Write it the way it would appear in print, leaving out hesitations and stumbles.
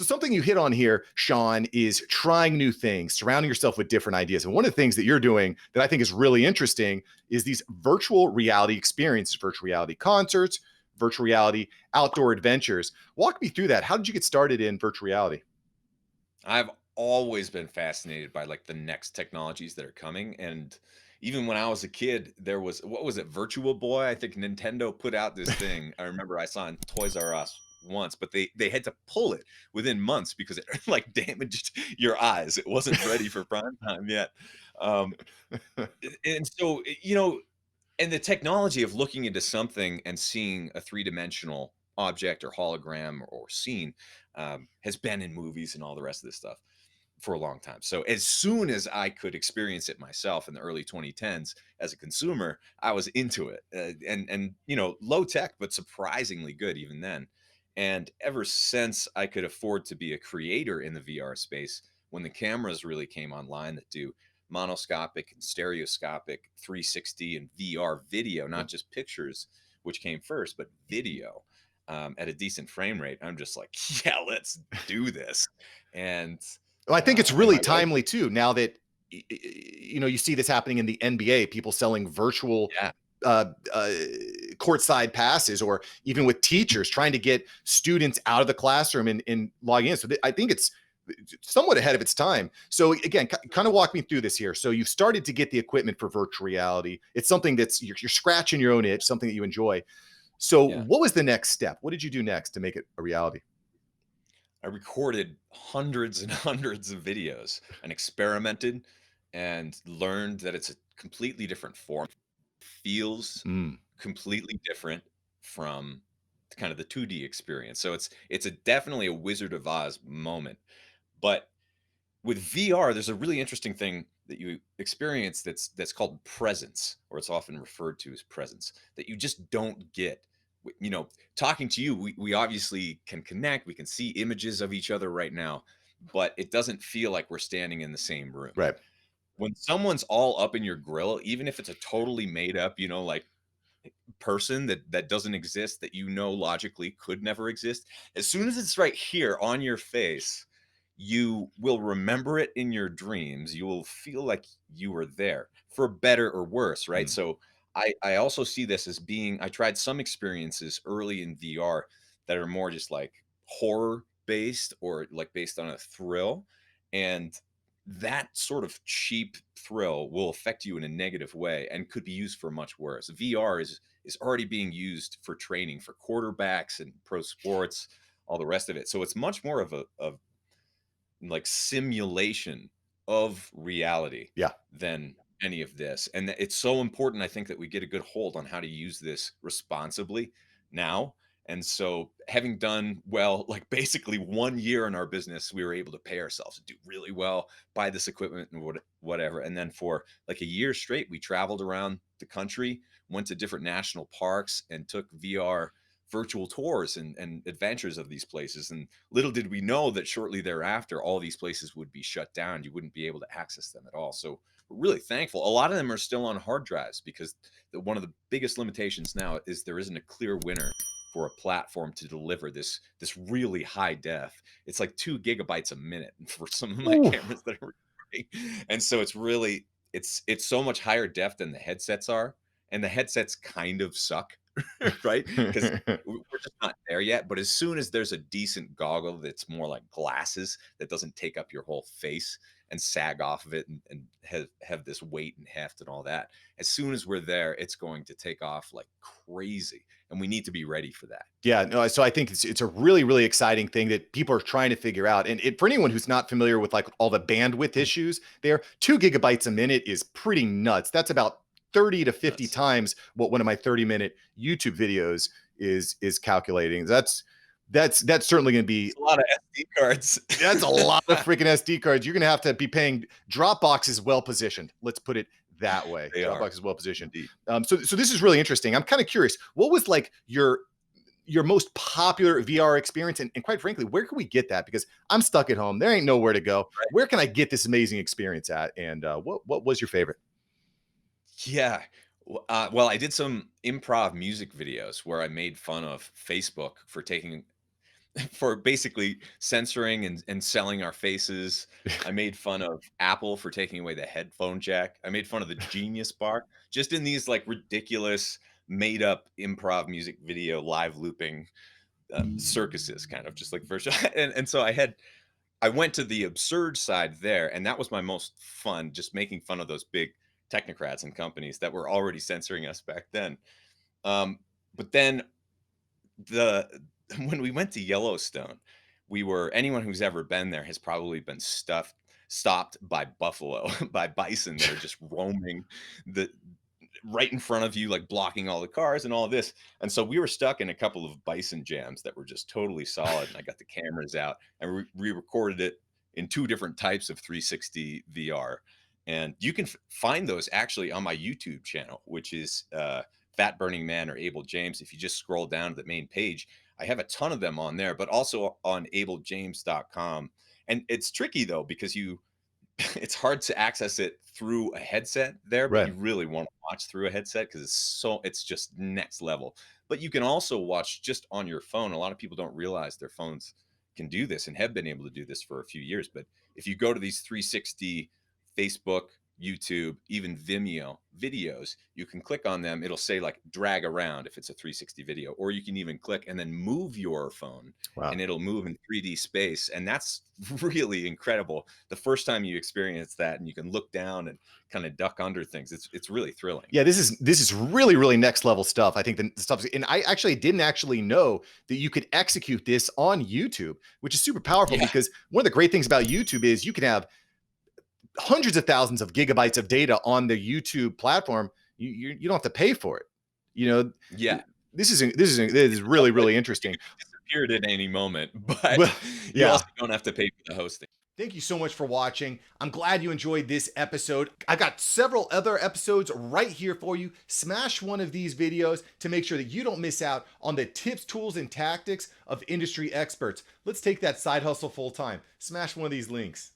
So something you hit on here, Sean, is trying new things, surrounding yourself with different ideas. And one of the things that you're doing that I think is really interesting is these virtual reality experiences, virtual reality concerts, virtual reality outdoor adventures. Walk me through that. How did you get started in virtual reality? I've always been fascinated by like the next technologies that are coming. And even when I was a kid, there was what was it, Virtual Boy? I think Nintendo put out this thing. I remember I saw in Toys R Us once, but they had to pull it within months because it like damaged your eyes. It wasn't ready for prime time yet. Um, and so and the technology of looking into something and seeing a three-dimensional object or hologram or scene has been in movies and all the rest of this stuff for a long time. So as soon as I could experience it myself in the early 2010s as a consumer, I was into it. And low tech, but surprisingly good even then. And ever since I could afford to be a creator in the VR space, when the cameras really came online that do monoscopic and stereoscopic 360 and VR video, not just pictures, which came first, but video at a decent frame rate, I'm just like, yeah, let's do this. And Well, I think it's and really my wife, timely too. Now that you see this happening in the NBA, people selling virtual yeah, courtside passes, or even with teachers trying to get students out of the classroom and logging in. So I think it's somewhat ahead of its time. So again, kind of walk me through this here. So you've started to get the equipment for virtual reality. It's something that's you're scratching your own itch, something that you enjoy. So yeah. what was the next step? What did you do next to make it a reality? I recorded hundreds and hundreds of videos and experimented and learned that it's a completely different form. Feels Mm. completely different from kind of the 2D experience. So it's a definitely a Wizard of Oz moment. But with VR, there's a really interesting thing that you experience that's called presence, or it's often referred to as presence, that you just don't get. Talking to you, we obviously can connect, we can see images of each other right now, but it doesn't feel like we're standing in the same room. Right. When someone's all up in your grill, even if it's a totally made up, like person that doesn't exist, that logically could never exist, as soon as it's right here on your face, you will remember it in your dreams. You will feel like you were there, for better or worse, right? Mm. So I also see this as being, I tried some experiences early in VR that are more just like horror based or like based on a thrill, and that sort of cheap thrill will affect you in a negative way and could be used for much worse. VR is already being used for training for quarterbacks and pro sports, all the rest of it. So it's much more of a like simulation of reality Yeah. than any of this. And it's so important, I think, that we get a good hold on how to use this responsibly now. And so, having done well, like basically 1 year in our business, we were able to pay ourselves to do really well, buy this equipment and whatever. And then for like a year straight, we traveled around the country, went to different national parks, and took VR virtual tours and adventures of these places. And little did we know that shortly thereafter, all these places would be shut down. You wouldn't be able to access them at all. So we're really thankful. A lot of them are still on hard drives because one of the biggest limitations now is there isn't a clear winner for a platform to deliver this really high def. It's like 2 gigabytes a minute for some of my Ooh. cameras that are recording. And so it's so much higher def than the headsets are. And the headsets kind of suck, right? Because we're just not there yet. But as soon as there's a decent goggle that's more like glasses that doesn't take up your whole face and sag off of it and have this weight and heft and all that, as soon as we're there, it's going to take off like crazy. And we need to be ready for that. Yeah, no, so I think it's a really, really exciting thing that people are trying to figure out. And for anyone who's not familiar with like all the bandwidth issues there, 2 gigabytes a minute is pretty nuts. That's about 30 to 50 Nuts. times what one of my 30-minute YouTube videos is calculating. That's certainly going to be It's a lot of SD cards. that's a lot of freaking SD cards. You're going to have to be paying. Dropbox is well positioned. Let's put it that way. They are Dropbox is well positioned. indeed. So this is really interesting. I'm kind of curious. What was like your most popular VR experience? And quite frankly, where can we get that? Because I'm stuck at home. There ain't nowhere to go. Where can I get this amazing experience at? And what was your favorite? Yeah. Well, I did some improv music videos where I made fun of Facebook for taking for basically censoring and selling our faces. I made fun of Apple for taking away the headphone jack. I made fun of the Genius Bar, just in these like ridiculous, made up improv music video live looping circuses, kind of just like version. And so I went to the absurd side there, and that was my most fun, just making fun of those big technocrats and companies that were already censoring us back then. But then the when we went to Yellowstone, we were anyone who's ever been there has probably been stopped by buffalo, by bison that are just roaming the right in front of you, like blocking all the cars and all of this. And so we were stuck in a couple of bison jams that were just totally solid. And I got the cameras out and we recorded it in two different types of 360 VR. And you can find those actually on my YouTube channel, which is Fat Burning Man or Abel James. If you just scroll down to the main page, I have a ton of them on there, but also on abeljames.com. And it's tricky though, because it's hard to access it through a headset there, but Right. you really want to watch through a headset because it's just next level. But you can also watch just on your phone. A lot of people don't realize their phones can do this and have been able to do this for a few years. But if you go to these 360 Facebook, YouTube, even Vimeo videos, you can click on them. It'll say like drag around if it's a 360 video, or you can even click and then move your phone and Wow. it'll move in 3D space. And that's really incredible. The first time you experience that and you can look down and kind of duck under things, it's really thrilling. Yeah, this is really really next level stuff. I think the stuff, and I actually didn't actually know that you could execute this on YouTube, which is super powerful Yeah. because one of the great things about YouTube is you can have hundreds of thousands of gigabytes of data on the YouTube platform. You don't have to pay for it. You know, Yeah. this is Well, really but really you interesting. could disappear at any moment, but Well, you yeah. also don't have to pay for the hosting. Thank you so much for watching. I'm glad you enjoyed this episode. I've got several other episodes right here for you. Smash one of these videos to make sure that you don't miss out on the tips, tools, and tactics of industry experts. Let's take that side hustle full time. Smash one of these links.